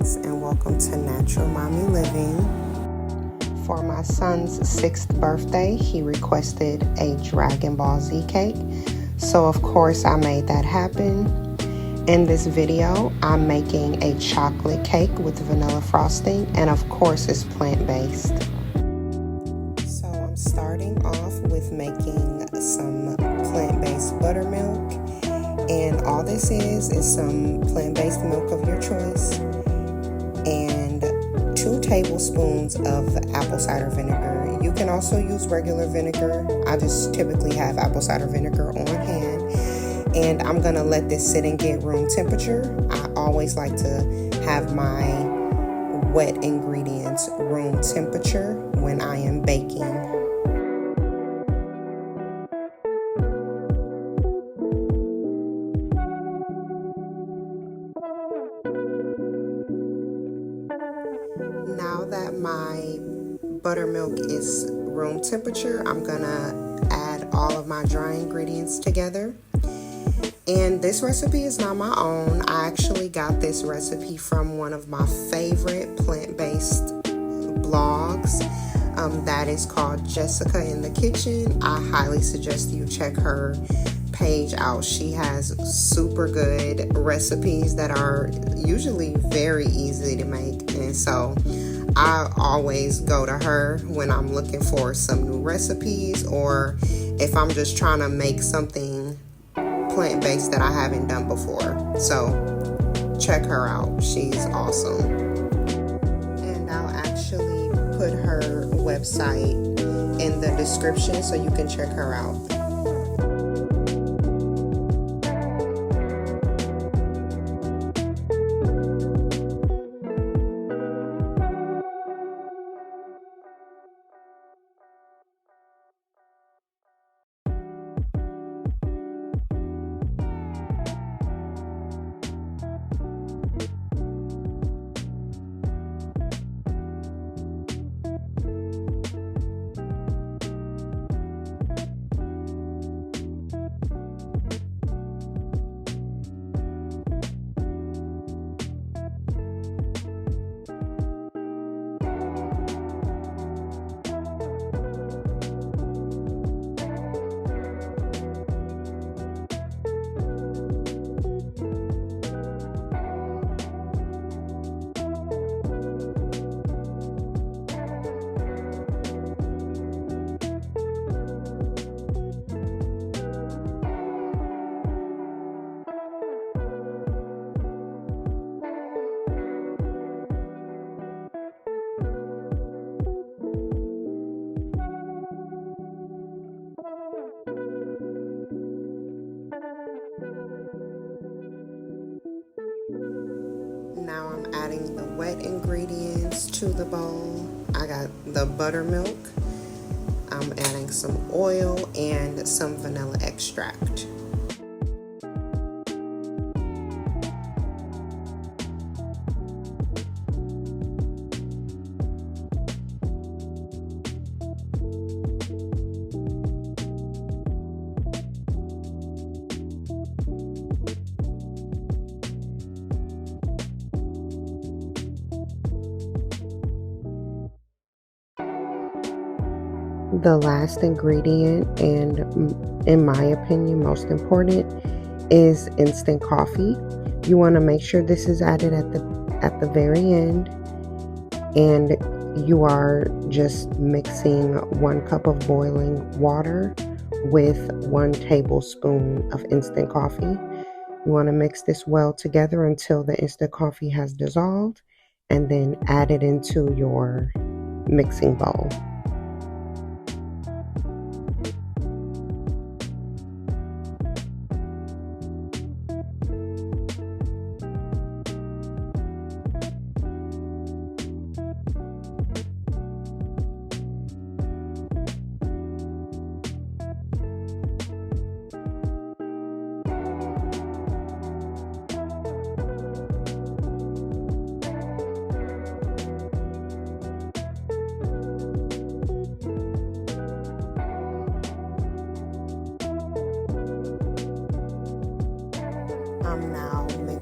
guys, and welcome to Natural Mommy Living. For my son's 6th birthday, he requested a DragonBall Z cake, so of course I made that happen. In this video, I'm making a chocolate cake with vanilla frosting, and of course it's plant-based. So I'm starting off with making some plant-based buttermilk. And all this is some plant-based milk of your choice and 2 tablespoons of apple cider vinegar. You can also use regular vinegar. I just typically have apple cider vinegar on hand. And I'm gonna let this sit and get room temperature. I always like to have my wet ingredients room temperature when I am baking. Now that my buttermilk is room temperature, I'm gonna add all of my dry ingredients together. And this recipe is not my own. I actually got this recipe from one of my favorite plant-based blogs. That is called Jessica in the Kitchen. I highly suggest you check her page out. She has super good recipes that are usually very easy to make, and so I always go to her when I'm looking for some new recipes, or if I'm just trying to make something plant-based that I haven't done before. So check her out, she's awesome. And I'll actually put her website in the description so you can check her out. Now I'm adding the wet ingredients to the bowl. I got the buttermilk. I'm adding some oil and some vanilla extract. The last ingredient, and in my opinion most important, is instant coffee. You want to make sure this is added at the very end, and you are just mixing 1 cup of boiling water with 1 tablespoon of instant coffee. You want to mix this well together until the instant coffee has dissolved, and then add it into your mixing bowl.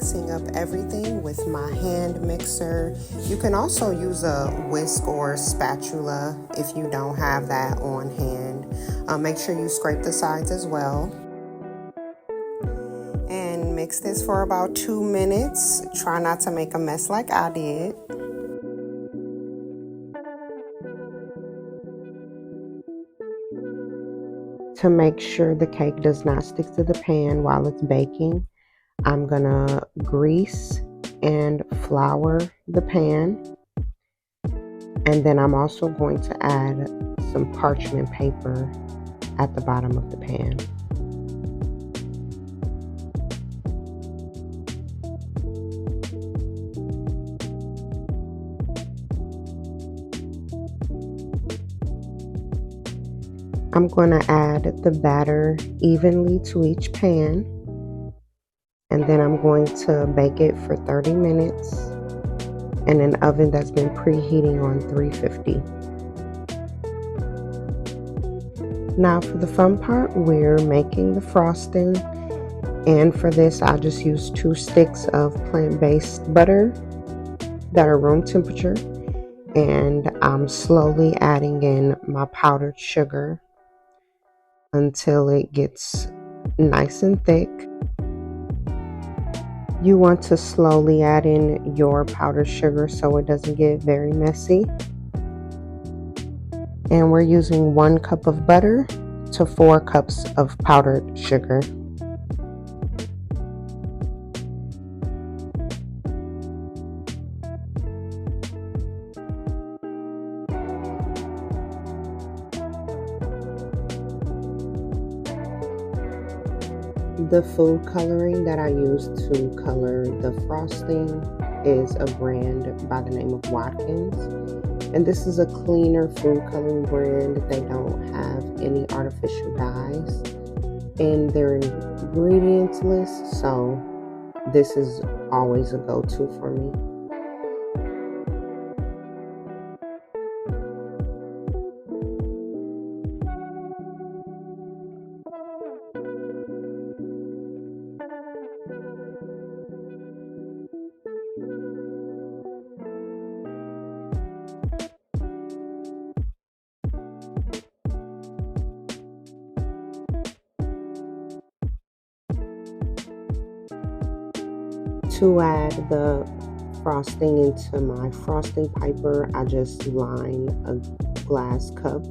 mixing up everything with my hand mixer. You can also use a whisk or a spatula if you don't have that on hand. Make sure you scrape the sides as well. And mix this for about 2 minutes. Try not to make a mess like I did. To make sure the cake does not stick to the pan while it's baking, I'm gonna grease and flour the pan. And then I'm also going to add some parchment paper at the bottom of the pan. I'm going to add the batter evenly to each pan, and then I'm going to bake it for 30 minutes in an oven that's been preheating on 350. Now for the fun part, we're making the frosting, and for this I just used 2 sticks of plant-based butter that are room temperature, and I'm slowly adding in my powdered sugar until it gets nice and thick. You want to slowly add in your powdered sugar so it doesn't get very messy. And we're using 1 cup of butter to 4 cups of powdered sugar. The food coloring that I use to color the frosting is a brand by the name of Watkins. And this is a cleaner food coloring brand. They don't have any artificial dyes in their ingredients list, so this is always a go-to for me. To add the frosting into my frosting piper, I just line a glass cup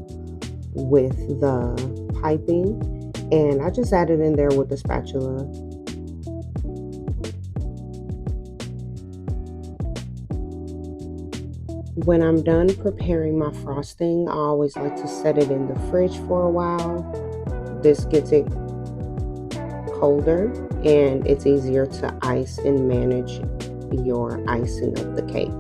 with the piping, and I just add it in there with the spatula. When I'm done preparing my frosting, I always like to set it in the fridge for a while. This gets it colder, and it's easier to ice and manage your icing of the cake.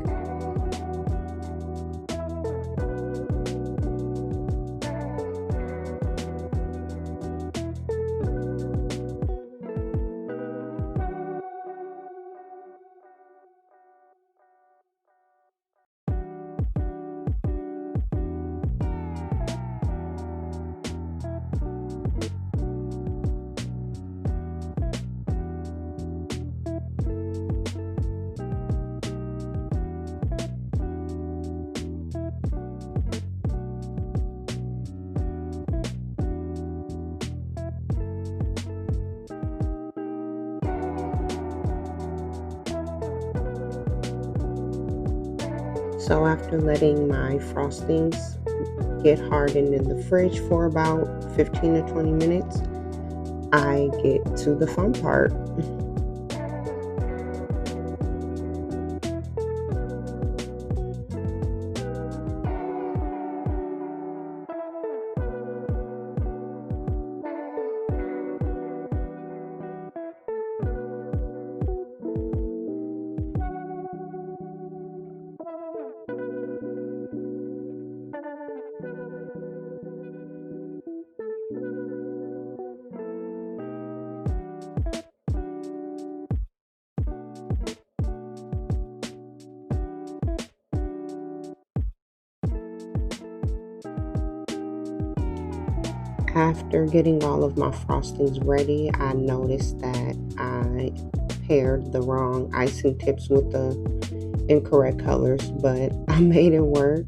So after letting my frostings get hardened in the fridge for about 15 to 20 minutes, I get to the fun part. After getting all of my frostings ready, I noticed that I paired the wrong icing tips with the incorrect colors, but I made it work.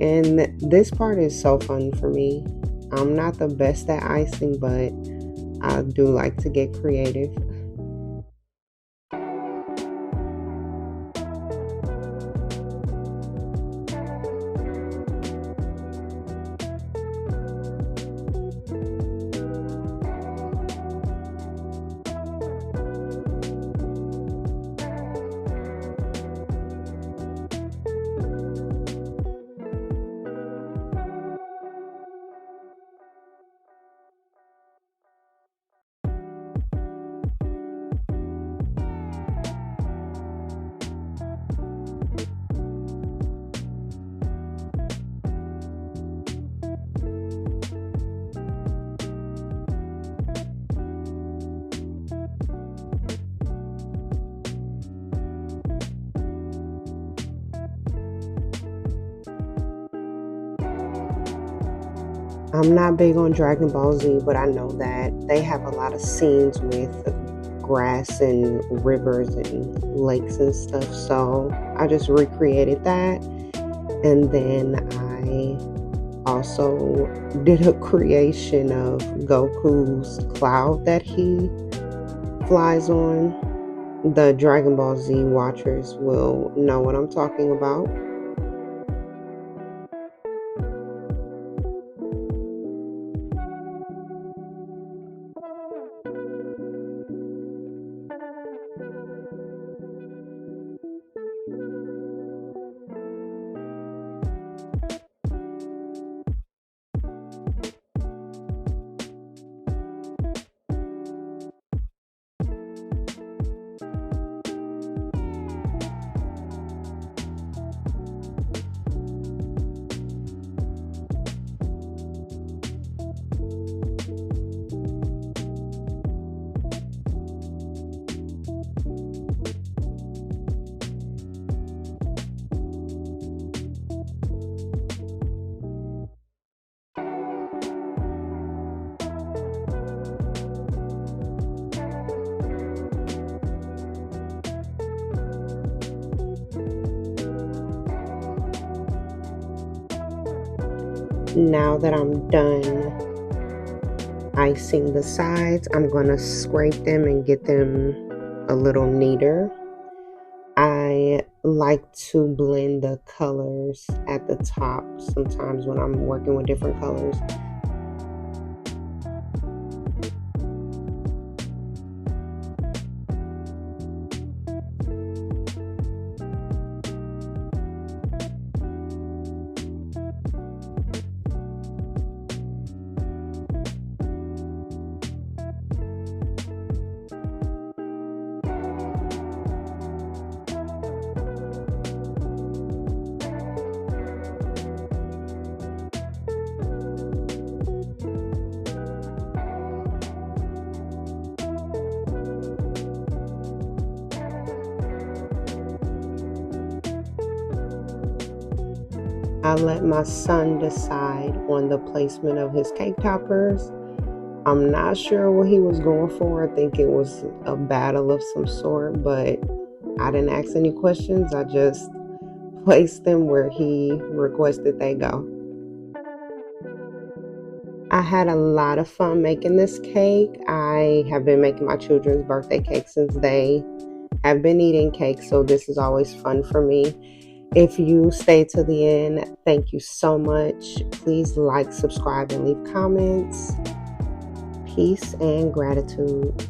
And this part is so fun for me. I'm not the best at icing, but I do like to get creative. I'm not big on Dragon Ball Z, but I know that they have a lot of scenes with grass and rivers and lakes and stuff. So I just recreated that. And then I also did a creation of Goku's cloud that he flies on. The Dragon Ball Z watchers will know what I'm talking about. Now that I'm done icing the sides, I'm going to scrape them and get them a little neater. I like to blend the colors at the top sometimes when I'm working with different colors. I let my son decide on the placement of his cake toppers. I'm not sure what he was going for. I think it was a battle of some sort, but I didn't ask any questions. I just placed them where he requested they go. I had a lot of fun making this cake. I have been making my children's birthday cake since they have been eating cake, so this is always fun for me. If you stay to the end, thank you so much. Please like, subscribe, and leave comments. Peace and gratitude.